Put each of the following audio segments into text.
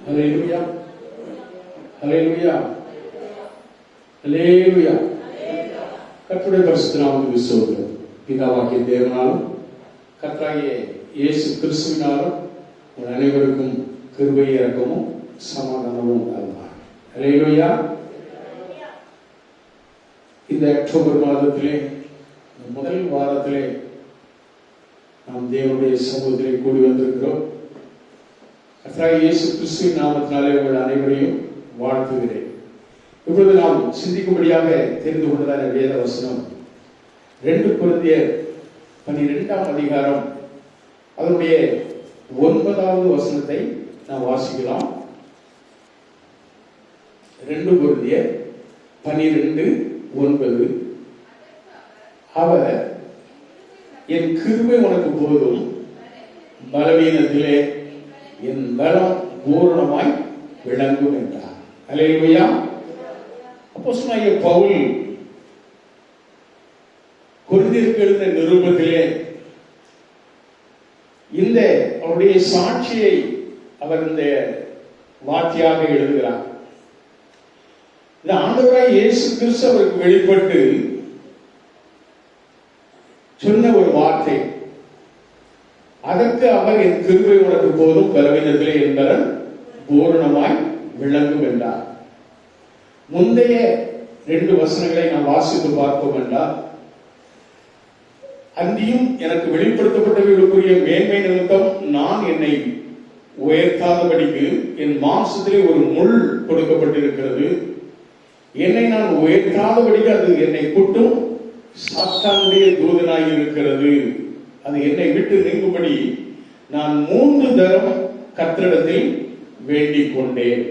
ஹல்லேலூயா, ஹல்லேலூயா, ஹல்லேலூயா. கர்த்தருடைய பரிசுத்த நாமத்துக்கு ஸ்தோத்திரம். பிதாவாகிய தேவனாலும் கர்த்தராகிய இயேசு கிறிஸ்துவினாலும் உங்கள் அனைவருக்கும் கிருபை, இரக்கமும் சமாதானமும் உண்டாகுமாறு. ஹல்லேலூயா. இந்த அக்டோபர் மாதத்திலே முதல் வாரத்திலே நாம் தேவனுடைய சமூகத்திலே கூடி வந்திருக்கிறோம். கர்த்தராகிய இயேசு கிறிஸ்துவின் நாமத்தினாலே உங்கள் அனைவரையும் வாழ்த்துகிறேன். இப்பொழுது நாம் சிந்திக்கும்படியாக தெரிந்து கொண்டதான வேத வசனம் 2 கொரிந்தியர் 12ஆம் அதிகாரம் அதனுடைய 9வது வசனத்தை நாம் வாசிக்கலாம். 2 கொரிந்தியர் 12:9. அவர் என் கிருபை உனக்கு போதும், பலவீனத்திலே என் பலம் பூரணமாய் விளங்கும் என்றார். அல்லேலூயா. அப்போஸ்தலனாகிய பவுல் கொரிந்தியருக்கு எழுதின நிருபத்திலே இந்த அவருடைய சாட்சியை அவர் இந்த வார்த்தையாக எழுதுகிறார். இந்த ஆண்டவராய் இயேசு கிறிஸ்து அவருக்கு வெளிப்பட்டு சொன்ன ஒரு வார்த்தை. அதற்கு அவர் என் கிருபை உனக்கு போதும், பலவீனத்திலே என் பலன் பூரணமாய் விளங்கும் என்றார். முந்தைய 2 வசனங்களை நாம் வாசித்து பார்ப்போம் என்றால், அன்றியும் எனக்கு வெளிப்படுத்தப்பட்டவர்களுக்குரிய மேன்மை நிமித்தம் நான் என்னை உயர்த்தாதபடிக்கு என் மாம்சத்திலே ஒரு முள் கொடுக்கப்பட்டிருக்கிறது. என்னை நான் உயர்த்தாதபடிக்கு அது என்னை குட்டும் சாத்தானுடைய தூதனாய் இருக்கிறது. அது என்னை விட்டு நீங்கும்படி நான் 3 தரம் கர்த்தரிடத்தில் வேண்டிக் கொண்டேன்.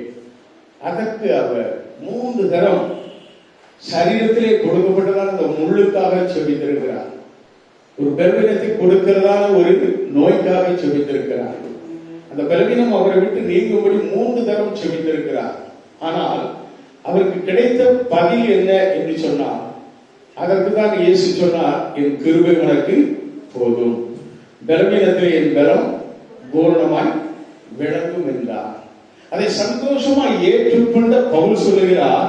அதற்கு அவர் 3 தரம் சரீரத்திலே கொடுக்கப்பட்டதான அந்த முள்ளுக்காக செபித்திருக்கிறார். ஒரு பலவீனத்தை கொடுக்கிறதான ஒரு நோய்க்காக செபித்திருக்கிறார். அந்த பலவீனம் அவரை விட்டு நீங்கும்படி 3 தரம் செபித்திருக்கிறார். ஆனால் அவருக்கு கிடைத்த பதில் என்ன என்று சொன்னார். அதற்கு தான் இயேசு சொன்னார், என் கிருபை உனக்கு போதும், பலவீனத்திலே என் பலம் பூரணமாய் விளங்கும் என்றார். அதை சந்தோஷமாய் ஏற்றுக்கொண்ட பவுல் சொல்லுகிறார்,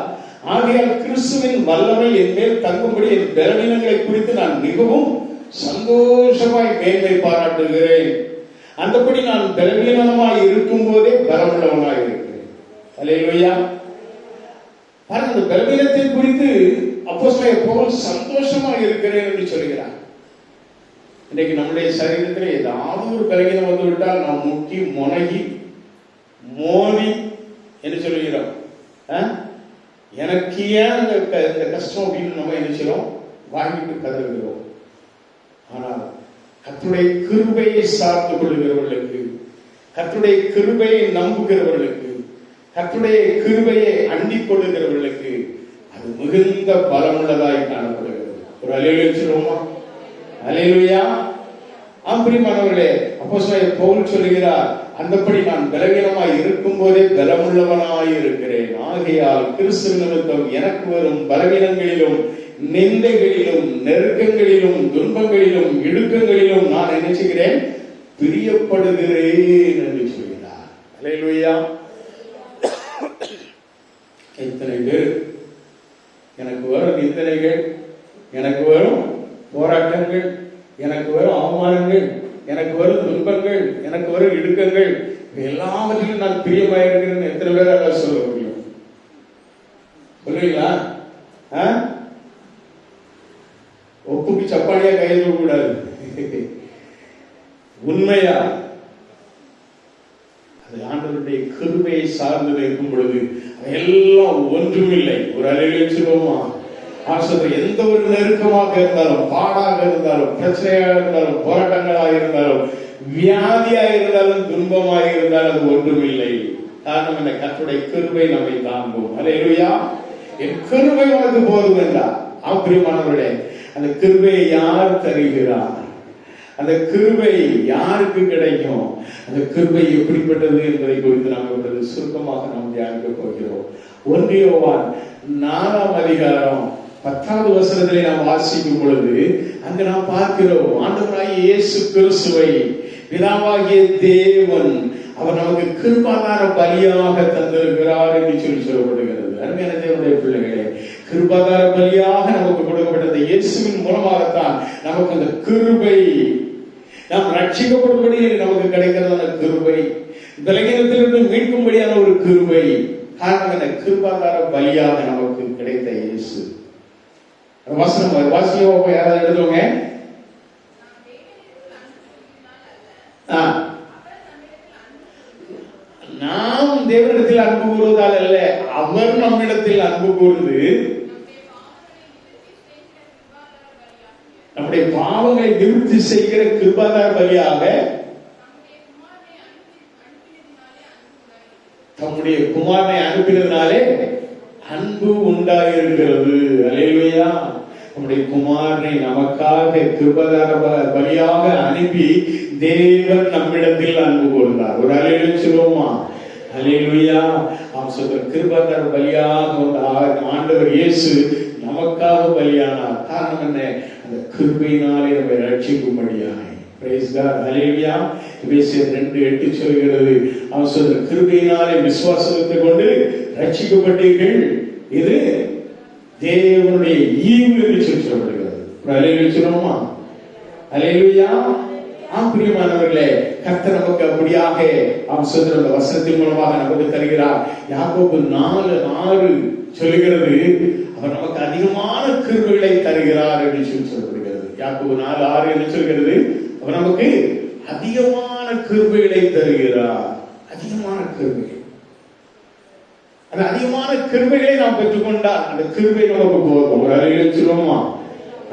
ஆகையால் கிறிஸ்துவின் வல்லமை என் மேல் தங்கும்படி என் பலவீனங்களை குறித்து நான் மிகவும் சந்தோஷமாய் மேன்மை பாராட்டுகிறேன். அந்தபடி நான் பலவீனமாய் இருக்கும் போதே பலமுள்ளவனாய் இருக்கிறேன். அல்லேலூயா. பாருங்க, அந்த பலவீனத்தை குறித்து அப்போஸ்தலனாகிய பவுல் சந்தோஷமாக இருக்கிறேன் என்று சொல்கிறார். இன்றைக்கு நம்முடைய சரீரத்தில் ஏதாவது ஒரு பலவீனம் வந்து விட்டால் நாம் முக்கி முனகி மோதி என்று சொல்லுகிறோம். எனக்கு ஏன் இந்த கஷ்டம் அப்படின்னு நம்ம என்ன செய்யறோம், வாங்கிட்டு கதறுகிறோம். ஆனால் கர்த்தருடைய கிருபையை சார்ந்து கொள்ளுகிறவர்களுக்கு, கர்த்தருடைய கிருபையை நம்புகிறவர்களுக்கு, கர்த்தருடைய கிருபையை அண்டிக் கொள்ளுகிறவர்களுக்கு அது மிகுந்த பலமுள்ளதாய் காணப்படுகிறது. ஒரு அல்லேலூயா சொல்லுவோமா? அல்லேலூயா. பிரியமானவர்களே, அப்போஸ்தலனாகிய பவுல் சொல்லுகிறார், அந்தபடி நான் பலவீனமாய் இருக்கும் போதே பலமுள்ளவனாய் இருக்கிறேன். ஆகையால் கிறிஸ்து நிமித்தம் எனக்கு வரும் பலவீனங்களிலும் நிந்தைகளிலும் நெருக்கங்களிலும் துன்பங்களிலும் இடுக்கங்களிலும் நான் என்ன செய்கிறேன், பிரியப்படுகிறேன் என்று சொல்கிறார். அல்லேலூயா. எத்தனை பேர் எனக்கு வரும் நிந்தனைகள், எனக்கு வரும் போராட்டங்கள், எனக்கு வரும் அவமானங்கள், எனக்கு வரும் துன்பங்கள், எனக்கு வரும் இடுக்கங்கள், எல்லாவற்றிலும் நான் பிரியமாயிருக்கிறேன் எத்தனை பேரால சொல்ல முடியும்? சொல்றீங்களா? ஒப்புக்கு சப்பானியா கைது கூடாது. உண்மையா அது ஆண்டவருடைய கிருபையை சார்ந்து இருக்கும் பொழுது எல்லாம் ஒன்றுமில்லை. ஒரு அல்லேலூயா சொல்லுவோமா? எந்த ஒரு நெருக்கமாக இருந்தாலும், பாடாக இருந்தாலும், பிரச்சனையாக இருந்தாலும், போராட்டங்களாக இருந்தாலும், வியாதியாக இருந்தாலும், துன்பமாக இருந்தாலும் அது ஒன்றுமில்லை. காரணம் என்ன? கர்த்தருடைய கிருபை நம்மை தாங்கும். அல்லேலூயா. என் கிருபை உனக்கு போதும் என்றார். பிரியமானவர்களே, அந்த கிருபையை யார் தருகிறார்? அந்த கிருபை யாருக்கு கிடைக்கும்? அந்த கிருபை எப்படிப்பட்டது என்பதை குறித்து நாம் இப்பொழுது சுருக்கமாக நாம் தியானிக்க போகிறோம். 1 யோவான் 4ஆம் அதிகாரம் 10வது வசனத்திலே நாம் வாசிக்கும் பொழுது அங்கு நாம் பார்க்கிறோம், ஆண்டவராகிய இயேசு கிறிஸ்துவை பிதாவாகிய தேவன் அவர் நமக்கு கிருபாதார பலியாக தந்திருக்கிறார் என்று சொல்லப்படுகிறது. அருமையான தேவனுடைய பிள்ளைகளே, கிருபாதார பலியாக நமக்கு கொடுக்கப்பட்ட இயேசுவின் மூலமாகத்தான் நமக்கு அந்த கிருபை, நாம் ரட்சிக்கப்படும்படி நமக்கு கிடைக்கிறதான கிருபை, பலகீனத்திலிருந்து மீட்கும்படியான ஒரு கிருபை. காரணம் என்ன? கிருபாதார பலியாக நமக்கு கிடைத்த இயேசு. வசனம் வாசியம் யாராவது எழுதுவாங்க. நாம் தேவனிடத்தில் அன்பு கூறுவதால் அல்ல, அவர் நம்மிடத்தில் அன்பு கூர்ந்து நம்முடைய பாவங்களை நிவர்த்தி செய்கிற கிருபாதார பலியாக தம்முடைய குமாரனை அனுப்பினதுனாலே அன்பு உண்டாயிருக்கிறது. அல்லேலூயா. நம்முடைய குமாரனை நமக்காக கிருபாதார பலியாக அனுப்பி தேவன் நம்மிடத்தில் அன்பு கூர்ந்தார். ஒரு அல்லேலூயா சொல்லுவோமா? அல்லேலூயா. அவன் சொல்ற கிருபாதார பலியாக ஆண்டவர் இயேசு நமக்காக பலியானார். காரணம் என்ன? அந்த கிருபையினாலே நம்மை ரட்சிக்கும்படியாய். Price God. அல்லேலூயா. எபேசியர் 2:8 சொல்கிறது, அவன் சொல்ற கிருபையினாலே விசுவாசத்தை கொண்டு ரட்சிக்கப்பட்டீர்கள், இது தேவனுடைய ஈவு என்று சொல்லப்படுகிறது. அல்லேலூயா சொல்லுவோமா? அல்லேலூயா. பிரியமானவர்களே, கர்த்தர் நமக்கு அப்படியாக அவன் சொல்ற அந்த வசனத்தின் மூலமாக நமக்கு தருகிறார். யாக்கோபு 4:6 சொல்லுகிறது, அவர் நமக்கு அதிகமான கிருபைகளை தருகிறார் என்று சொல்லப்படுகிறது. யாக்கோபு 4:6 என்று சொல்கிறது, அவர் நமக்கு அதிகமான கிருபைகளை தருகிறார். அதிகமான கிருபை. அந்த அதிகமான கிருபைகளை நாம் பெற்றுக்கொண்டால் அந்த கிருபை நமக்கு போதும். ஒரு அல்லேலூயா சொல்லுவோமா?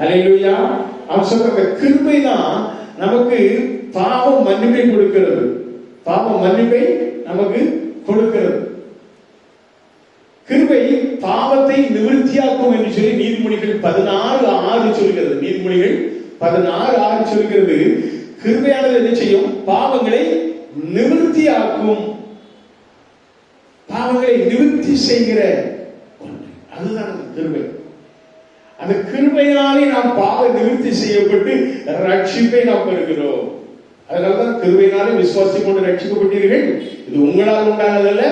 அல்லேலூயா. அவன் சொல்ற அந்த கிருபை தான் நமக்கு பாவ மன்னிப்பை கொடுக்கிறது. பாவ மன்னிப்பை நமக்கு கொடுக்கிறது. கிருபை பாவத்தை நிவர்த்தியாக்கும் என்று சொல்லி நீதிமொழிகள் 16:6 சொல்கிறது. நீதிமொழிகள் 16:6 சொல்கிறது, கிருபையானது என்ன செய்யும்? பாவங்களை நிவர்த்தியாக்கும். பாவங்களை நிவர்த்தி செய்கிற ஒன்று, அதுதான் அந்த கிருபை. அந்த கிருபையினாலே நாம் பாவ நிவர்த்தி செய்யப்பட்டு ரட்சிப்பை நாம் பெறுகிறோம். அதனால்தான் கிருபையினாலே விசுவாசி கொண்டு ரட்சிக்கப்பட்டீர்கள், இது உங்களால் உண்டானதல்ல,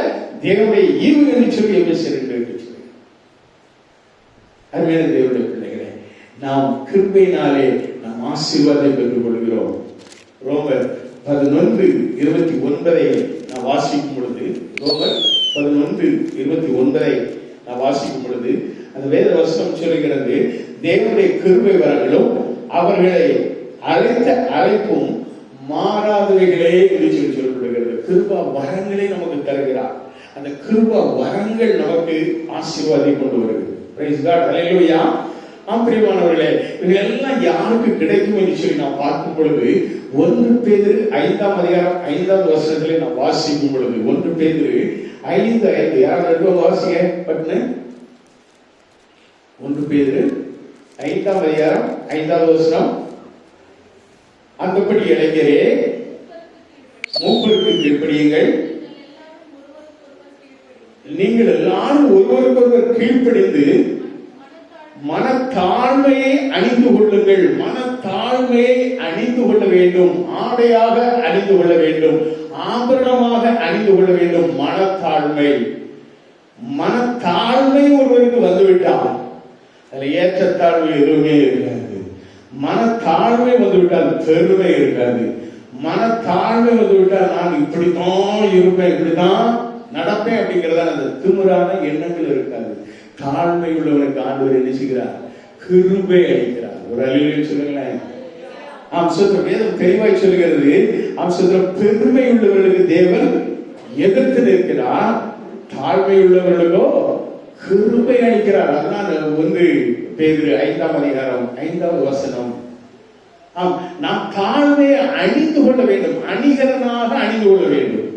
தேவனுடைய ஈவு என்று சொல்லி எபேசியர் 2:8 சொல்லி. அருமையான தேவனுடைய பிள்ளைகளே, நாம் கிருபையினாலே நாம் ஆசீர்வாதத்தை பெற்றுக் கொள்கிறோம். ரோமர் 11:29 நாம் வாசிக்கும் பொழுது, ரோமர் 11:29 நாம் வாசிக்கும் பொழுது அந்த வேத வசனம் சொல்லுகிறது, தேவனுடைய கிருபை வரங்களும் அவர்களை அழைத்த அழைப்பும் மாறாதவைகளே என்று சொல்லப்படுகிறது. கிருபா வரங்களை நமக்கு தருகிறார். அந்த கிருபா வரங்கள் நமக்கு ஆசீர்வாதத்தை கொண்டு வருகிறது. Praise God. அல்லேலூயா. பிரியமானவர்களே, இவங்க எல்லாம் யாருக்கு கிடைக்கும் என்று சொல்லி நாம் பார்க்கும் பொழுது 1 பேதுரு 5:5 நாம் வாசிக்கும் பொழுது 1 பேதுரு 5:5 யாராவது வாசிங்க பட்டுன்னு. 1 பேதுரு 5:5 அந்தபடி இளைஞரே மூப்பருக்கு கீழ்ப்படியுங்கள், நீங்கள் எல்லாரும் ஒருவருக்கொருவர் கீழ்ப்படிந்து மனத்தாழ்மையை அணிந்து கொள்ளுங்கள். மனத்தாழ்மையை அணிந்து கொள்ள வேண்டும், ஆடையாக அணிந்து கொள்ள வேண்டும், ஆபரணமாக அணிந்து கொள்ள வேண்டும். மனத்தாழ்மை. மனத்தாழ்மை ஒருவருக்கு வந்துவிட்டால் அதுல ஏற்றத்தாழ்வு எதுவுமே இருக்காது. மனத்தாழ்மை வந்துவிட்டால் பெருமை இருக்காது. மனத்தாழ்மை வந்துவிட்டால் நான் இப்படித்தான் இருப்பேன், இப்படித்தான் நடப்பேன் அப்படிங்கிறதா அந்த திமிரான எண்ணங்கள் இருக்காது. தாழ்மை உள்ளவனுக்கு ஆண்டவர் என்ன செய்கிறார்? கிருபை அளிக்கிறார். ஒரு அல்லேலூயா சொல்லுங்களேன். வேதம் தெளிவாய் சொல்லுகிறது, பெருமை உள்ளவர்களுக்கு தேவன் எதிர்த்து நிற்கிறார், தாழ்மை உள்ளவர்களுக்கோ கிருபை அளிக்கிறார். அதுதான் 1 பேதுரு 5:5 நாம் தாழ்மையை அணிந்து கொள்ள வேண்டும், அணிகலனாக அணிந்து கொள்ள வேண்டும்,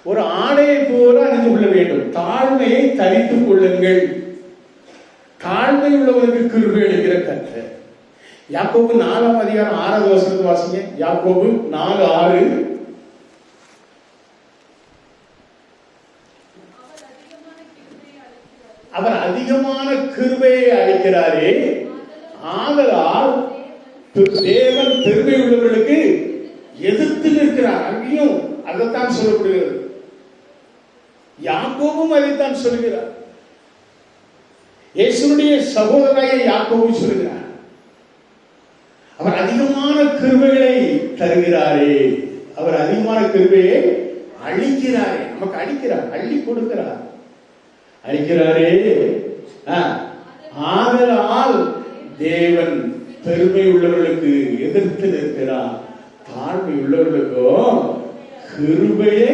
ஒரு ஆடையை போல அணிந்து கொள்ள வேண்டும். தாழ்மையை தரித்துக் கொள்ளுங்கள். தாழ்மை உள்ளவருக்கு கிருபை அளிக்கிற கர்த்தர். யாக்கோபு 4:6 வாசிங்க. யாக்கோபு 4:6 அவர் அதிகமான கிருபையை அளிக்கிறாரே, ஆதலால் தேவன் பெருமை உள்ளவர்களுக்கு எதிர்த்து நிற்கிறார். அங்கேயும் அந்த அதைத்தான் சொல்லப்படுகிறது. யாக்கோபும் அதைத்தான் சொல்கிறார். இயேசுடைய சகோதரனாய யாக்கோபு சொல்கிறார், அவர் அதிகமான கிருபைகளை தருகிறாரே, அவர் அதிகமான கிருபையை அளிக்கிறாரே, நமக்கு அளிக்கிறார், அள்ளி கொடுக்கிறார், அளிக்கிறாரே. ஆதலால் தேவன் பெருமை உள்ளவர்களுக்கு எதிர்த்து நிற்கிறார், தாழ்மை உள்ளவர்களுக்கோ கிருபையை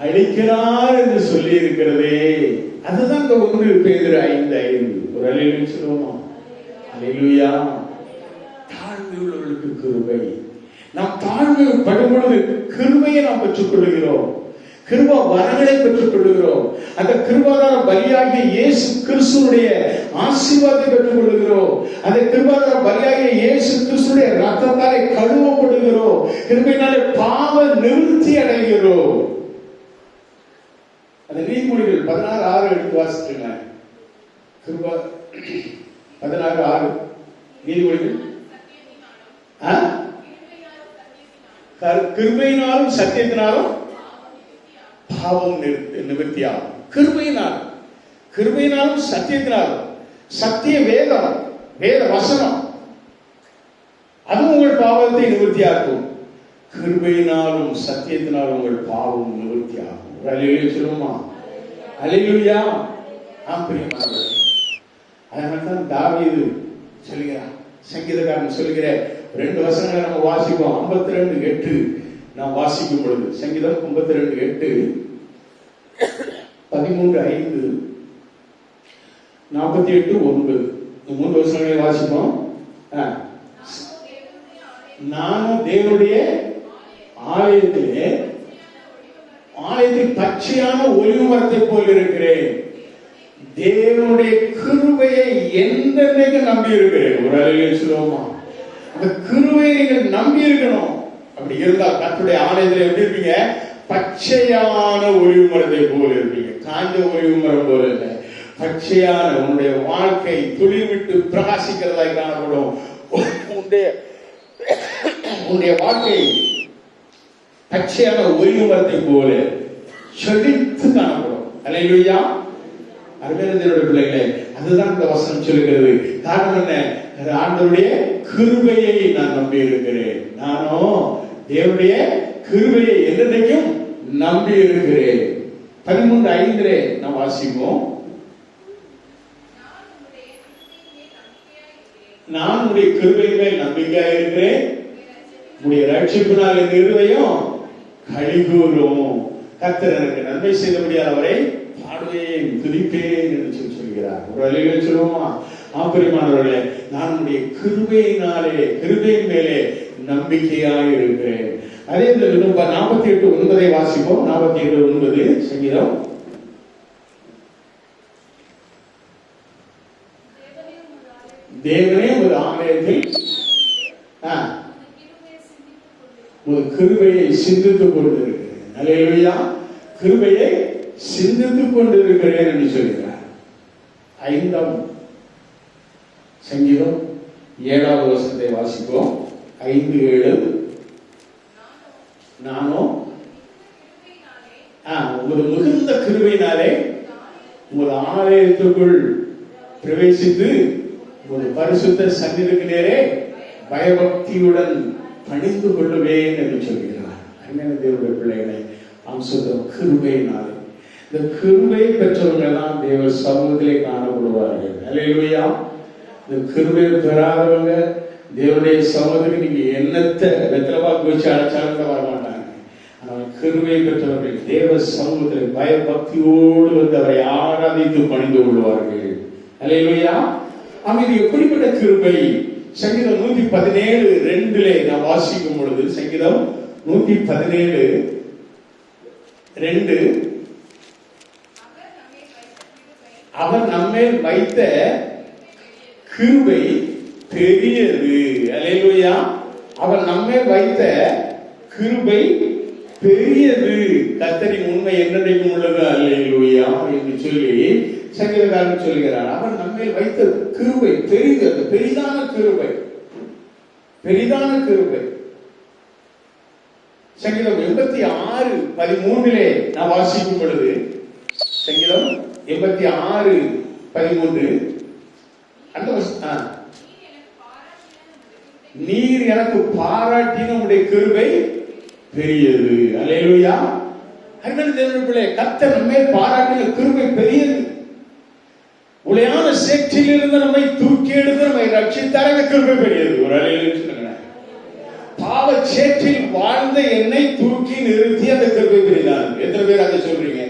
அளிக்கிறார் என்று சொல்லி இருக்கிறதே. அதுதான் இந்த 1 பேதுரு 5:5. ஒரு அல்லேலூயா சொல்லுவோமா? அல்லேலூயா. தாழ்மை உள்ளவர்களுக்கு கிருபை. நாம் தாழ்மைப்படும் பொழுது கிருபையை நாம் பெற்றுக் கொள்கிறோம், கிருபா வரங்களை பெற்றுக் கொள்கிறோம். அந்த கிருபாதார பலியாகிய இயேசு கிறிஸ்துவுடைய ஆசீர்வாதத்தை பெற்றுக் கொள்கிறோம். அந்த கிருபாதார பலியாகிய இயேசு கிறிஸ்துவுடைய ரத்தத்தாலே கழுவப்படுகிறோம். கிருபையினாலே பாவ நிவர்த்தி அடைகிறோம். அந்த நீதிமொழிகள் 16:6 எடுத்து வாசிச்சுங்க. கிருபா 16:6 நீதிமொழிகள். கிருபையினாலும் சத்தியத்தினாலும் பாவம் நிவர்த்தியாகும். கிருபையினாலும் சத்தியத்தினாலும். சத்திய வேதம், வேத வசனம், அது உங்கள் பாவத்தை நிவர்த்தியாக்கும். கிருபையினாலும் சத்தியத்தினாலும் உங்கள் பாவம் நிவர்த்தியாகும். அல்லேலூயா சொல்லுமா? அல்லேலூயா. பிரியமானவர்களே, அதனால்தான் தாவீது சொல்லுகிறார், சங்கீதக்காரன் சொல்லுகிற 2 வசனங்களை நம்ம வாசிப்போம். 52:8 நாம் வாசிக்கும் பொழுது, சங்கீதம் 52:8, 13:5, 48:9 3 வசனங்களை வாசிப்போம். நானும் தேவனுடைய ஆலயத்திலே பச்சையான ஒலிவ மரத்தை போல் இருக்கிறேன். தேவனுடைய கிருபையை என்றென்னைக்கு நம்பி இருக்கிறேன். ஒரு அல்லேலூயா சொல்லுவோமா? அந்த கிருபையை நீங்கள் நம்பி இருக்கணும். அப்படி இருந்தால் கர்த்தருடைய ஆலயத்தில் எப்படி இருப்பீங்க? பச்சையான ஒலிவ மரத்தை போல இருப்பீங்க. காஞ்ச ஒலிவ மரம் போல இல்லை, பச்சையான உன்னுடைய வாழ்க்கை துளிர் விட்டு பிரகாசிக்கிறதாய் காணப்படும். உன்னுடைய வாழ்க்கை பச்சையான ஒலிவ மரத்தை போல செழித்து காணப்படும். அல்லேலூயா. அருமையான பிள்ளைகளே, அதுதான் இந்த வசனம் சொல்லுகிறது. காரணம் என்ன? ஆண்டவருடைய கிருபையை நான் நம்பி இருக்கிறேன். நானும் தேவனுடைய கிருபையை என்றைக்கும் நம்பி இருக்கிறேன். 13:5 நாம் வாசிப்போம். நான் உடைய கிருபையின் மேல் நம்பிக்கையாக இருக்கிறேன், உடைய ரட்சிப்பினால் என் இருதயம் களிகூரும். கர்த்தர் எனக்கு நன்மை செய்தபடியால் அவரை பாடுவேன், துதிப்பேன் என்று சொல்கிறார். ஒரு அல்லேலூயா சொல்லுவோமா? பிரியமானவர்களே, நான் உடைய கிருபையின் மேலே நம்பிக்கையாக இருக்கிறேன். அதே 48:9 வாசிப்போம். 48:9 சங்கீதம். தேவனே ஒரு ஆலயத்தில் ஒரு கிருபையை சிந்தித்துக் கொண்டிருக்கிறேன். அல்லேலூயா. கிருபையை சிந்தித்துக் கொண்டிருக்கிறேன் என்று சொல்கிறார். 5ஆம் சங்கீதம் 7வது வசனத்தை வாசிப்போம். 5:7. நானும் ஒரு மிகுந்த கிருபையினாலே ஒரு ஆலயத்துக்குள் பிரவேசித்து ஒரு பரிசுத்த சந்நிதிக்கு நேரே பயபக்தியுடன் பணிந்து கொள்ளுவேன் என்று சொல்கிறார். அருமையான தேவனுடைய பிள்ளைகளை, கிருபையினாலே, இந்த கிருபை பெற்றவங்க தான் தேவ சமூகத்திலே காணப்படுவார்கள். அல்லேலூயா. இந்த கிருபை பெறாதவங்க தேவனுடைய சமூகத்துக்கு நீங்க என்னத்தை வெத்தலவாக்கு வச்சு அழைச்சாலும் வர மாட்டாங்க. ஆனால் கிருபை பெற்றவர்கள் தேவ சமூகத்தில் பயபக்தியோடு வந்து அவரை ஆராதித்து பணிந்து கொள்வார்கள். அல்லேலூயா. இது எப்படிப்பட்ட கிருபை? சங்கீதம் 117:2 நாம் வாசிக்கும் பொழுது, சங்கீதம் 117:2, அவர் நம்மேல் வைத்த கிருபை பெரியது. அல்லேலூயா. அவர் நம்மேல் வைத்த கிருபை பெரியது. கர்த்தரின் உண்மை என்றைக்கும் உள்ளது. அல்லேலூயா என்று சொல்லி சங்கீதக்காரன் சொல்கிறார். அவர் நம்மேல் வைத்த கிருபை பெரியது, பெரிதான கிருபை, பெரிதான கிருபை. சங்கீதம் 86:13 நான் வாசிக்கும் பொழுது, சங்கீதம் 86:13 அந்த நீர் எனக்கு பாராட்டின உம்முடைய கிருபை பெரியது. அல்லேலூயா. அருமையான தேவனுடைய பிள்ளையே, கர்த்தர் நம்மை பாராட்டின கிருபை பெரியது. உளையான சேற்றிலிருந்து நம்மை தூக்கி எடுத்து நம்மை ரட்சித்தார், அந்த கிருபை பெரியது. ஒரு அல்லேலூயா சொல்லுங்க. பாவ சேற்றில் வாழ்ந்த என்னை தூக்கி நிறுத்தி அந்த கிருபை பெரியதானது. எத்தனை பேர் அதை சொல்றீங்க?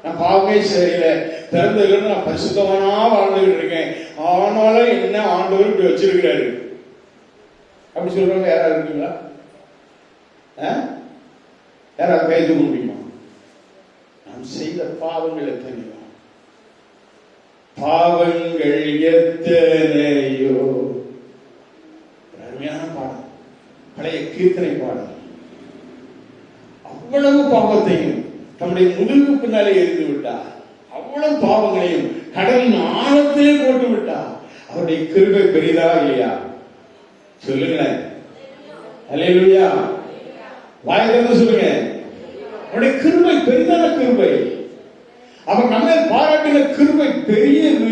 நான் பாவமே சரியில்லை, பிறந்ததுல நான் பரிசுத்தமானா வாழ்ந்துகிட்டு இருக்கேன், ஆனாலும் என்ன ஆண்டவர் இப்படி வச்சிருக்கிறாரு அப்படி சொல்றவங்க யாராவது இருக்கீங்களா? யாராவது கை தூக்க முடியுமா? நாம் செய்த பாவங்கள் எத்தனையோ, பாவங்கள் எத்தனையோ. அருமையான பாடம், பழைய கீர்த்தனை பாடல். அவ்வளவு பாவத்தையும் தம்முடைய முதுகு பின்னாலே எரிந்து விட்டார், அவ்வளவு பாவங்களையும் கடலின் ஆழத்திலே போட்டு விட்டார். அவருடைய கிருபை பெரிதா இல்லையா? சொல்லுங்களேன். அல்லேலூயா. வாய் திறந்து சொல்லுங்க. அவருடைய கிருபை பெரிதான கிருபை. அவர் நம்மை பாராட்டின கிருபை பெரியது.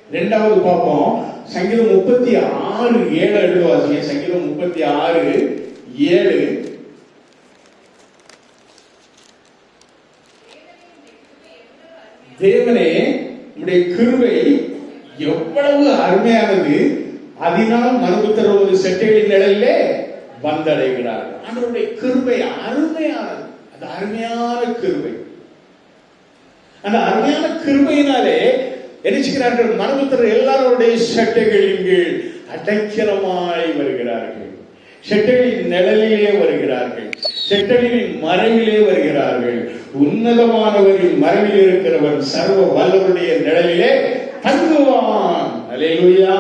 இரண்டாவது பார்ப்போம், சங்கீதம் 36:7 எழுதுவாசிங்க. சங்கீதம் 36:7. தேவனே உம்முடைய கிருபை எவ்வளவு அருமையானது, அதனால் மனுபுத்திரர் செட்டைகளின் நிழலிலே வந்தடைகிறார். ஆண்டவருடைய கிருபை அருமையானது. அது அருமையான கிருபை. அந்த அருமையான கிருபையினாலே என்ன செய்கிறார்கள்? மனுபுத்திரர் எல்லாருடைய செட்டைகளின் கீழ் அடைக்கலமாய் வருகிறார்கள், செட்டைகளின் நிழலிலே வருகிறார்கள், செட்டைகளின் மறைவிலே வருகிறார்கள். உன்னதமானவரின் மறைவில் இருக்கிறவன் சர்வ வல்லவருடைய நிழலிலே தங்குவான். அல்லேலூயா.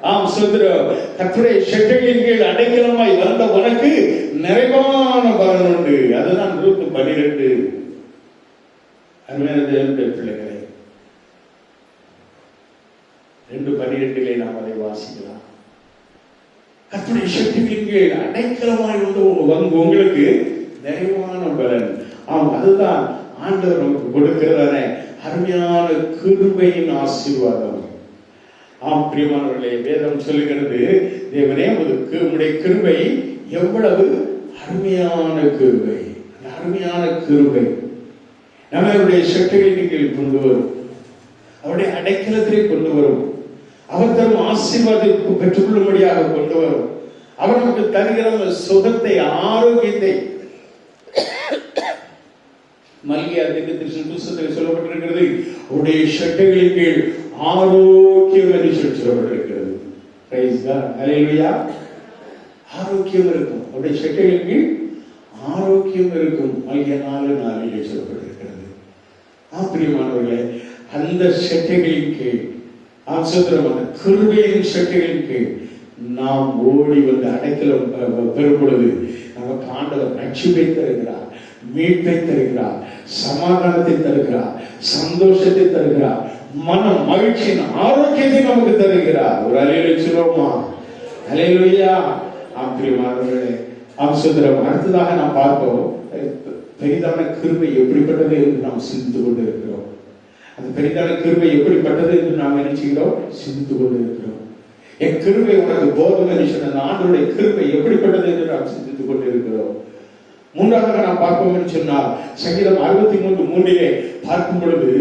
ஆம் சுதந்திரம். கர்த்தருடைய செட்டைகளின் கீழ் அடைக்கலமாய் வந்த உனக்கு நிறைவான பலன் உண்டு. அதுதான் ரூத் 12. அருமையான தேவனுடைய பிள்ளைகளே, 2:12 நாம் அதை வாசிக்கலாம். கர்த்தருடைய செட்டைகளின் கீழ் அடைக்கலமாய் வந்து உங்களுக்கு நிறைவான பலன். ஆம், அதுதான் ஆண்டவர் நமக்கு கொடுக்கிறதான அருமையான கிருபையின் ஆசீர்வாதம். ஆம் பிரியமானவர்களே, வேதம் சொல்லுகிறது, தேவனே உம்முடைய கிருபை எவ்வளவு அருமையான கிருபை. அருமையான கிருபை நம்மளுடைய செட்டைகளின் கீழ் கொண்டு வரும், அவருடைய அடைக்கலத்திலே கொண்டு வரும், அவர் தரும் ஆசீர்வாதத்தை பெற்றுக்கொள்ளும்படியாக கொண்டு வரும். அவர் நமக்கு தருகிற சுகத்தை, ஆரோக்கியத்தை. மல்கியா புத்தகத்தில் சொல்லப்பட்டிருக்கிறது, அவருடைய செட்டைகளின் கீழ் ஆரோக்கியம் என்று சொல்லப்பட்டிருக்கிறது. ஆரோக்கியம் இருக்கும், அவருடைய செட்டைகளின் கீழ் ஆரோக்கியம் இருக்கும். மல்கியா 4:4 சொல்லப்பட்டிருக்கிறது. பிரியமானவர்களே, அந்த செட்டைகளின் கீழ், சுதந்திரமான கிருபையின் செட்டைகளின் கீழ் நாம் ஓடி வந்து அடைக்கலம் பெறும் பொழுது நமக்கு ஆண்டவர் ரட்சிப்பை தருகிறார், மீட்பை தருகிறார், சமாதானத்தை தருகிறார், சந்தோஷத்தை தருகிறார், மன மகிழ்ச்சியின் ஆரோக்கியத்தை நமக்கு தருகிறார். ஒரு அல்லேலூயா சொல்லுவோமா? அல்லேலூயா. பிரியமானவர்களே, சுதந்திரம். அடுத்ததாக நாம் பார்ப்போம், பெரிதான கிருபை எப்படிப்பட்டது என்று நாம் சிந்தித்து கொண்டு இருக்கிறோம். அந்த பெரிதான கிருபை எப்படிப்பட்டது என்று நாம் நினைச்சுக்கிறோம், சிந்தித்து கொண்டு இருக்கிறோம். என் கிருபை உனக்கு போதும் என்று சொன்ன ஆண்டவருடைய கிருபை எப்படிப்பட்டது என்று நாம் சிந்தித்துக் கொண்டு இருக்கிறோம். மூன்றாவதாக நாம் பார்ப்போம் என்று சொன்னால், சங்கீதம் 63:3 பார்க்கும் பொழுது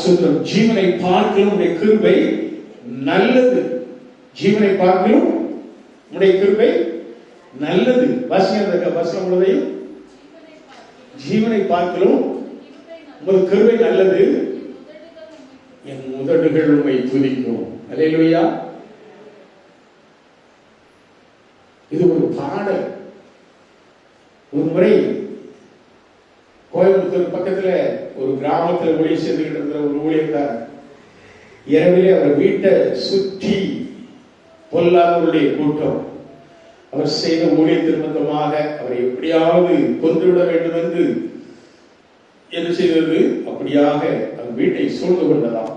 சொல்றோம், ஜீவனை பார்க்கலும் உடைய கிருபை நல்லது. ஜீவனை பார்க்கலும் உடைய கிருபை நல்லது. வாசிங்க வசனம் முழுவதையும். ஜீவனை பார்க்கலும் உமது கிருபை நல்லது, என் உதடுகள் உம்மை துதிக்கும். அல்லேலூயா. இது ஒரு பாடல். ஒரு முறை கோயம்புத்தூர் பக்கத்துல ஒரு கிராமத்துல ஊழியர் செய்துகிட்டு இருக்கிற ஒரு ஊழியக்காரர், இரவிலே அவர் வீட்டை சுற்றி பொல்லாதவருடைய கூட்டம் அவர் செய்த ஊழிய திருமணமாக அவரை எப்படியாவது கொன்றுவிட வேண்டும் என்று என்ன செய்தது, அப்படியாக அவர் வீட்டை சூழ்ந்து கொண்டதாம்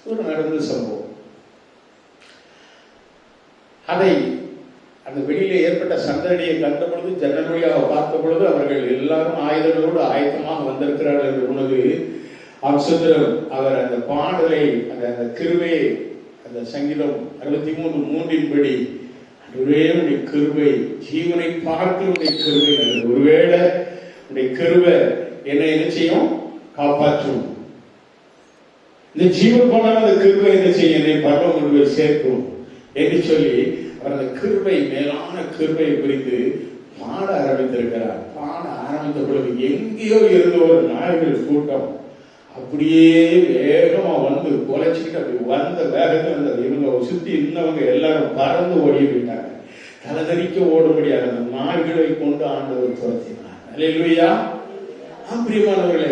ஒரு நடந்த சம்பவம். அதை அந்த வெளியிலே ஏற்பட்ட சந்தடியை கண்ட பொழுது, ஜன்னல் வழியாக பார்த்த பொழுது, அவர்கள் எல்லாரும் ஆயுதங்களோடு ஆயத்தமாக வந்திருக்கிறார்கள் என்று உணவு அம்சுந்தரம் அவர் அந்த பாடலை, அந்த கிருபையை, அந்த சங்கீதம் 63:3 அதுவே உடைய கிருபை ஜீவனை பார்த்து உடைய கிருபை நல்லது. ஒருவேளை உடைய கிருபை என்னை என்ன செய்யும்? காப்பாற்றும். இந்த ஜீவன் போனாலும் அந்த கிருபை என்ன செய்யும்? என்னை பரலோகத்தில் சேர்க்கும் என்று சொல்லி அவர் அந்த கிருபை, மேலான கிருபையை குறித்து பாட ஆரம்பித்திருக்கிறார். பாட ஆரம்பித்த பொழுது எங்கேயோ இருந்த ஒரு நாய்கள் கூட்டம் அப்படியே வேகமா வந்து குலைச்சிக்கிட்டு அப்படி வந்த வேகத்தில் அந்த இவங்க சுத்தி இருந்தவங்க எல்லாரும் பறந்து ஓடி போயிட்டாங்க. தலதறிக்க ஓட முடியாது. அந்த நாய்களை கொண்டு ஆண்டவர் துரத்தினார். அல்லேலூயா. பிரியமானவர்களே,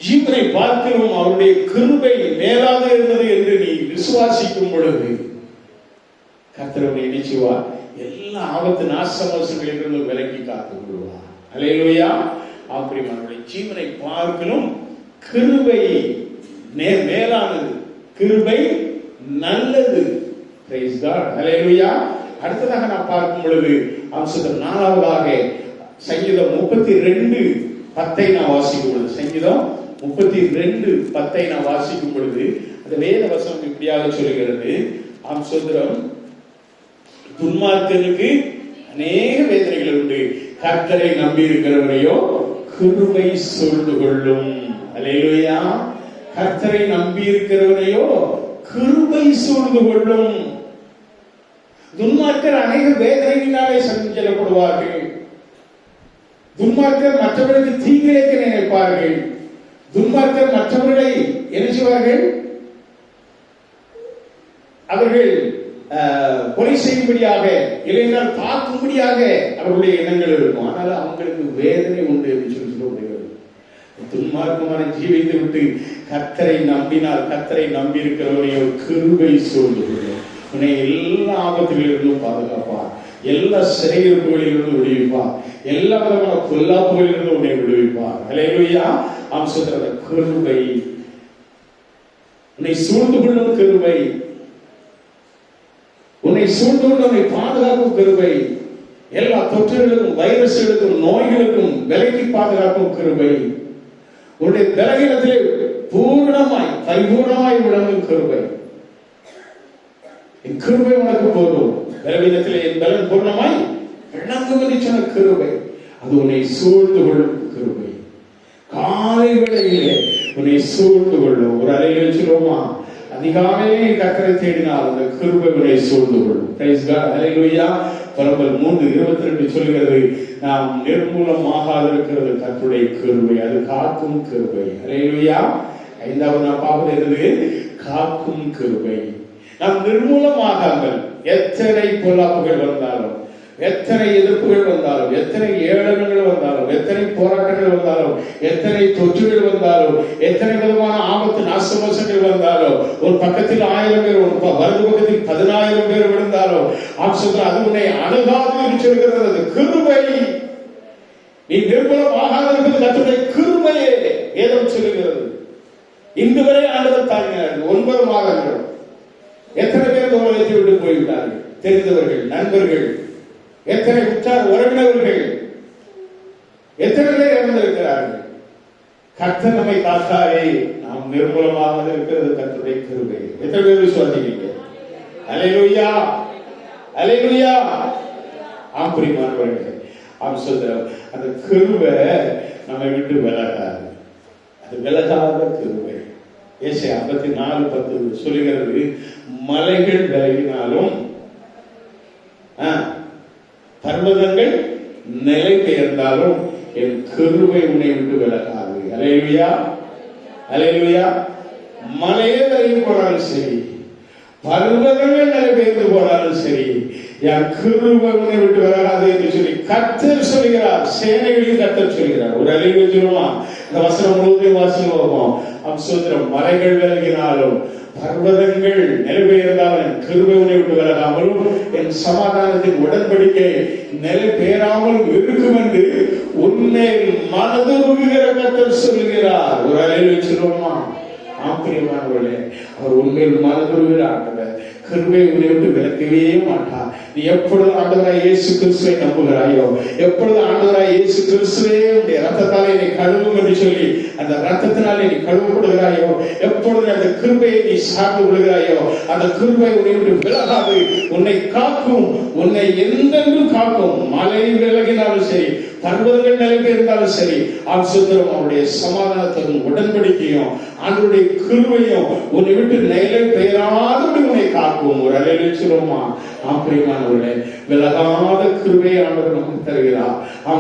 ஜீவனை பார்க்கிறோம் அவருடைய கிருபை மேலாக இருந்தது என்று நீ விசுவாசிக்கும் பொழுது கர்த்தரை நினைச்சுவா எல்லா ஆபத்து நாசமோசங்களிலிருந்து விலக்கி காத்துக் கொள்வார். அல்லேலூயா. பிரியமானவர்களே, ஜீவனை பார்க்கணும் கிருபை மேலானது, கிருபை நல்லது. Praise God. அல்லேலூயா. அடுத்ததாக நான் பார்க்கும் பொழுது அம்சத்தில் 4வதாக சங்கீதம் 32:10 நான் வாசிக்கும் பொழுது, சங்கீதம் 32:10 நான் வாசிக்கும் பொழுது அந்த வேத வசனம் இப்படியாக சொல்லுகிறது. அம்சோதரம், துன்மார்க்கனுக்கு அநேக வேதனைகள் உண்டு, கர்த்தரை நம்பி இருக்கிறவரையோ கிருபை சூழ்ந்து கொள்ளும். அல்லேலூயா. கர்த்தரை நம்பி இருக்கிறவரையோ கிருபை சூழ்ந்து கொள்ளும். துன்மார்க்கர் அநேக வேதனையினாலே சஞ்சலப்படுவார்கள். துன்மார்க்கர் மற்றவர்களுக்கு தீங்கிழைக்க நினைப்பார்கள். துன்மார்க்கர் மற்றவர்களை என்ன செய்வார்கள்? அவர்கள் கொலை செய்யும்படியாக, இல்லைனால் தாக்கும்படியாக அவர்களுடைய எண்ணங்கள் இருக்கும். ஆனால் அவங்களுக்கு வேதனை உண்டு என்று சொல்லி சொல்லுகிறது. துன்மார்க்கமான ஜீவித்து விட்டு கர்த்தரை நம்பினால், கர்த்தரை நம்பி இருக்கிறவரையோ கிருபை சூழ்ந்து கொள்ளும். உன்னை எல்லா ஆபத்துகளிலிருந்தும் பாதுகாப்பார், எல்லா சிறையிருப்புகளிலிருந்து விடுவிப்பார், எல்லா விதமான பொல்லாப்புகளிலிருந்து உன்னை விடுவிப்பார். அல்லேலூயா. அம்சத்திர கிருபை, உன்னை சூழ்ந்து கொள்ளும் கிருபை, உன்னை சூழ்ந்து கொண்டு உன்னை பாதுகாக்கும் கிருபை, எல்லா தொற்றுகளுக்கும், வைரஸ்களுக்கும், நோய்களுக்கும் விலக்கி பாதுகாக்கும் கிருபை, உன்னுடைய பலவீனத்திலே பூர்ணமாய் பரிபூர்ணமாய் விளங்கும் கிருபை. என் கிருபை உனக்கு போதும், பலவீனத்திலே என் பலன் பூர்ணமாய் விளங்கும் என்று சொன்ன கிருபை, அது உன்னை சூழ்ந்து கொள்ளும் கிருபை. காலை வேளையிலே உன்னை சூழ்ந்து கொள்ளும். ஒரு அறையில் வச்சிருவோமா? அதிகாலையே கர்த்தரை தேடினால் அந்த கிருபை உன்னை சூழ்ந்து கொள்ளும். Praise God. அல்லேலூயா. புலம்பல் 3:22 சொல்கிறது, நாம் நிர்மூலமாக இருக்கிறது கர்த்தருடைய கிருபை, அது காக்கும் கிருபை. அல்லேலூயா. 5வது நான் பார்ப்பது காக்கும் கிருபை. நாம் நிர்மூலமாகாமல் எத்தனை பொல்லாப்புகள் வந்தாலும், எத்தனை எதிர்ப்புகள் வந்தாலும், எத்தனை ஏளனங்கள் வந்தாலும், எத்தனை போராட்டங்கள் வந்தாலும், எத்தனை தொற்றுகள் வந்தாலும், எத்தனை விதமான ஆபத்து நாசமோசங்கள் வந்தாலும், ஒரு பக்கத்தில் 1000 பேர், ஒரு வலது பக்கத்தில் 10,000 பேர் விழுந்தாலும் அது உன்னை அணுகாது என்று சொல்கிறது கிருபை. நீ நிர்மூலமாகாது இருப்பது கர்த்தருடைய கிருபையே வேதம் சொல்லுகிறது. இன்று வரை ஆண்டவர் தாங்கினார். 9 மாதங்கள் எத்தனை பேர் உலகத்தை விட்டு போய்விட்டார்கள்? தெரிந்தவர்கள், நண்பர்கள், எத்தனை உற்றார் உறவினர்கள், எத்தனை பேர் இறந்திருக்கிறார்கள். கர்த்தர் நம்மை காத்தாரே. நாம் நிர்மூலமாக இருக்கிறது கர்த்தருடைய கிருபை. எத்தனை பேர் விசுவாசிக்கிறீங்க? அல்லேலூயா. அல்லேலூயா. பிரியமானவர்களே, அந்த கிருபை நம்மை விட்டு விலகாது. அது விலகாத கிருபை. ஏசாயா 54:10 சொல்லுகிறது, மலைகள் விலகினாலும் பர்வதங்கள் நிலை பெயர்ந்தாலும் என் கிருபை உன்னை விட்டு விலகாது. அல்லேலூயா. அல்லேலூயா. மலையே விலகி போனாலும் சரி, பர்வதங்கள் நிலை பெயர்ந்து போனாலும் சரி, என் கிருபை உன்னை விட்டு விலகாது என்று சொல்லி கர்த்தர் சொல்கிறார். சேனைகளில் கர்த்தர் சொல்கிறார். ஒரு அறிவு சொல்லுமா? இந்த வசனம் முழுவதும் வாசிப்போம். அம்சோத்திரம், மலைகள் விலகினாலும் பர்வதங்கள் நிலைபெயர்ந்தாலும் என் கிருபை உன்னை விட்டு விலகாமலும் என் சமாதானத்தின் உடன்படிக்கை நிலை பெயராமல் இருக்கும் என்று உன்னை மனதுருகிற கர்த்தர் சொல்கிறார். ஒரு அறிவு சொல்லுமா? பிரியமானவர்களே, அவர் உண்மையில் மனதுருகிற ஆண்டவர். கிருபை உன்னை விட்டு விலக்கவே மாட்டார். நீ எப்பொழுது ஆண்டவராய் இயேசு கிறிஸ்துவை நம்புகிறாயோ, எப்பொழுது ஆண்டவராய் இயேசு கிறிஸ்துவே உன்னுடைய ரத்தத்தாலே நீ கழுவும் என்று சொல்லி அந்த ரத்தத்தினாலே நீ கழுவப்படுகிறாயோ, எப்பொழுது அந்த கிருபையை நீ சார்ந்து கொள்கிறாயோ, அந்த கிருபை உன்னை விட்டு விலகாது, உன்னை காக்கும், உன்னை எந்தெங்கும் காக்கும். மலை விலகினாலும் சரி, பர்வதங்கள் நிலைமை இருந்தாலும் சரி, சுதந்திரம் அவருடைய சமாதானத்தையும் உடன்படிக்கையும் ஆண்டவருடைய கிருபையும் உன்னை விட்டு நிலை பெயராதபடி உன்னை காக்கும். ஒரு அலையில சொல்லுமா பிரியமானவர்களே, விலகாத கிருபையை ஆண்டவர் நமக்கு தருகிறார்.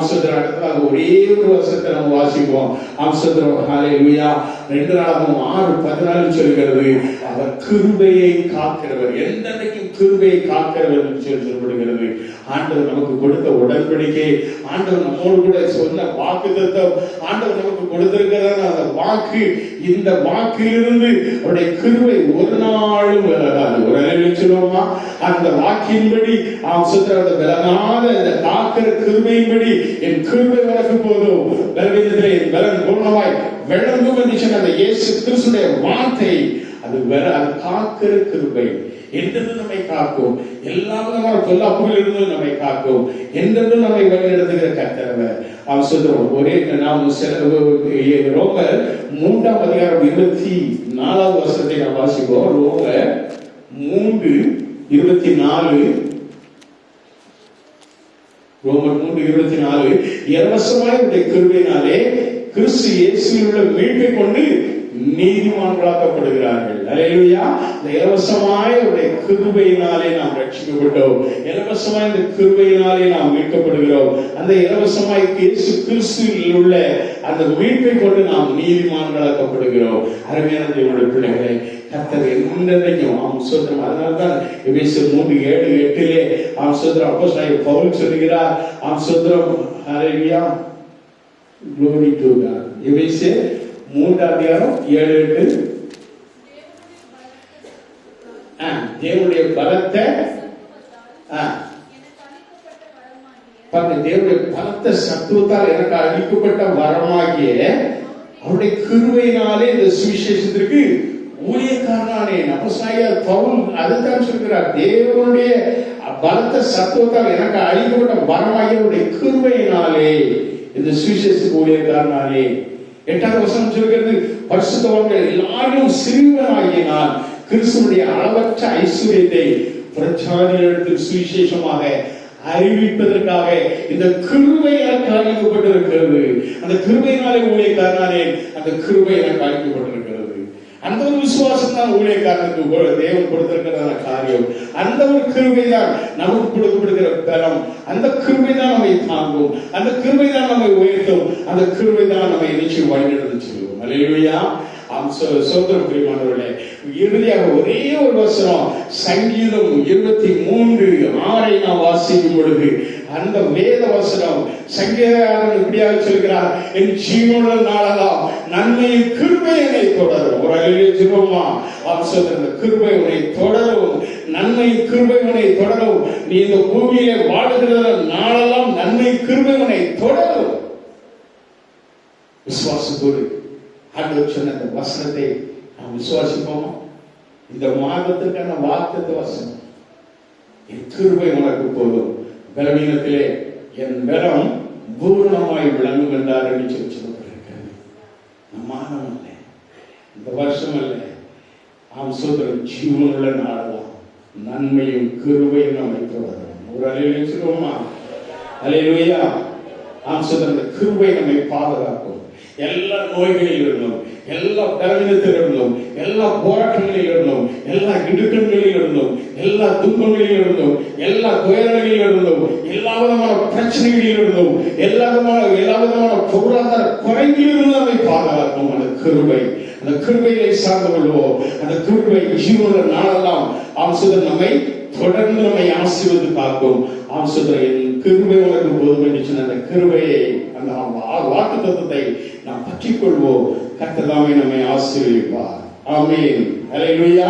சுதந்திரம் அடுத்ததாக ஒரே ஒரு வசனத்தை நம்ம வாசிப்போம். சுதந்திரம் ஹல்லேலூயா 2 நாளாகவும் 6:14 சொல்கிறது, அவர் கிருபையை காக்கிறவர், எந்தன்னைக்கும் கிருபையை காக்கிறவர் என்று சொல்லப்படுகிறது. ஆண்டவர் நமக்கு கொடுத்த உடன்படிக்கை, ஆண்டவர் நம்மோடு கூட சொன்ன வாக்குத்தத்தம், ஆண்டவர் நமக்கு கொடுத்திருக்கிற அந்த வாக்கு, இந்த வாக்கிலிருந்து அவருடைய கிருபை ஒரு நாளும் விலகாது. ஒரு அலையில் சொல்லுவோமா, அந்த வாக்கின்படி சுத்திரத்தை விலகாத இந்த காக்கிற கிருபையின்படி என் கிருபை வழக்கு போதும், பலவீனத்திலே என் பலன் பூர்ணமாய் விளங்கும் என்று சொன்ன அந்த இயேசு கிறிஸ்துடைய வார்த்தை, அது காக்கிற கிருபை என்றென்று நம்மை காக்கும். எல்லா விதமான பொல்லாப்புகளில் இருந்து நம்மை காக்கும். என்றென்று நம்மை வழிநடத்துகிற கர்த்தர் அவர் சொல்றோம். ஒரே நாம் ரோமர் 3ஆம் அதிகாரம் 24வது வசனத்தை நாம் வாசிப்போம். ரோமர் 3:24. ரோமர் 3:24 இலவசமாய் உடைய கிருபையினாலே கிறிஸ்து இயேசுவில் உள்ள மீட்பை கொண்டு நீதிமான்களாக்கப்படுகிறார்கள். அல்லேலூயா. இந்த இலவசமாய் உடைய கிருபையினாலே நாம் ரட்சிக்கப்பட்டோம். இலவசமாய் இந்த கிருபையினாலே நாம் மீட்கப்படுகிறோம். அந்த இலவசமாய் இயேசு கிறிஸ்துவில் உள்ள அந்த மீட்பை கொண்டு நாம் நீதிமான்களாக்கப்படுகிறோம். அருமையான தேவனுடைய பிள்ளைகளே, கர்த்தர் என்றைக்கும் சொல்றோம். அதனால்தான் எபேசியர் 3:7-8 சொல்றோம். அப்போஸ்தலனாகிய பவுல் சொல்கிறார், சொல்றோம் ஹல்லேலூயா, glory to God. எபேசியர் 3:7-8 தேவனுடைய பலத்தை தேவனுடைய பலத்த சத்துவத்தால் எனக்கு அளிக்கப்பட்ட வரமாகிய அவருடைய கிருபையினாலே இந்த சுவிசேஷத்திற்கு ஊழியக்காரனானேன். அப்போஸ்தலனாகிய பவுல் அதைத்தான் சொல்கிறார். தேவனுடைய பலத்த சத்துவத்தால் எனக்கு அளிக்கப்பட்ட வரமாகிய அவருடைய கிருபையினாலே இந்த சுவிசேஷத்துக்கு ஊழியக்காரனானே. 8வது வசனம் சொல்கிறது, பரிசுத்தவான்கள் எல்லாரும் சிறுவனாகிய நான் கிறிஸ்துவுடைய அளவற்ற ஐஸ்வர்யத்தை பிரச்சாரத்திற்கு சுவிசேஷமாக அறிவிப்பதற்காக இந்த கிருபை எனக்கு அளிக்கப்பட்டிருக்கிறது. அந்த கிருபையினாலே ஊழியக்காரனானே, அந்த கிருபை எனக்கு அளிக்கப்பட்டிருக்கிறது. அந்த ஒரு விசுவாசம் தான் ஊழியக்காரனுக்கு தேவன் கொடுத்திருக்கிறதான காரியம். அந்த ஒரு கிருபை தான் நமக்கு கொடுக்கப்படுகிற பலம். அந்த கிருபை தான் நம்மை தாங்கும். அந்த கிருபை தான் நம்மை உயர்த்தும். அந்த கிருபை தான் நம்மை நிச்சயம் வழிநடத்தி செல்வோம். அல்லேலூயா. சோதரம் பிரியமானவர்களே, இறுதியாக ஒரே ஒரு வசனம், சங்கீதம் 23:6 நாம் வாசிக்கும் பொழுது அந்த வேத வசனம் சங்கீதக்காரன் இப்படியாக சொல்கிறார், என் ஜீவனுள்ள நாளெல்லாம் நன்மையின் கிருபை என்னை தொடரும். ஒரு அலையிலே சொல்லுவோமா, அந்த கிருபை உன்னை தொடரும், நன்மையின் கிருபை உன்னை தொடரும். நீ இந்த பூமியிலே வாழுகிற நாளெல்லாம் நன்மை கிருபை உன்னை தொடரும். விசுவாசத்தோடு ஆண்டவர் சொன்ன அந்த வசனத்தை நாம் விசுவாசிப்போமா? இந்த மாதத்திற்கான வாக்குத்த வசனம், என் கிருபை உனக்கு போதும், பலவீனத்திலே என் பலம் பூரணமாய் விளங்கும் என்றார் என்று சொல்லப்பட்டிருக்கிறது. நம் மாதம் அல்ல, இந்த வருஷம் அல்ல, சோதரன் ஜீவனுள்ள நாளெல்லாம் நன்மையும் கிருபையும் நம்மை தொடரும். ஒரு அலையிலே சொல்லுவோமா, அல்லேலூயா. சோதரன் அந்த கிருபை நம்மை பாதுகாக்கும். எல்லா நோய்களில் இருந்தும், எல்லா பலவீனத்தில் இருந்தும், எல்லா போராட்டங்களில் இருந்தும், எல்லா இடுக்கண்களில் இருந்தும், எல்லா துன்பங்களில் இருந்தும், எல்லா துயரங்களில் இருந்தும், எல்லா விதமான பிரச்சனைகளில் இருந்தும், எல்லா விதமான பொருளாதார குறைகளிலிருந்து நம்மை பாதுகாக்கும் அந்த கிருபை. அந்த கிருபையை சார்ந்து கொள்வோம். அந்த கிருபை ஜீவனுள்ள நாளெல்லாம் நம்மை தொடர்ந்து நம்மை ஆசீர்வதித்து காக்கும். என் கிருபை உனக்கு போதும் என்று சொன்ன அந்த கிருபையை, அந்த வாக்கு தத்துவத்தை நாம் பற்றிக் கொள்வோம். கர்த்தர் தாமே நம்மை ஆசீர்வதிப்பார். ஆமென். அல்லேலூயா.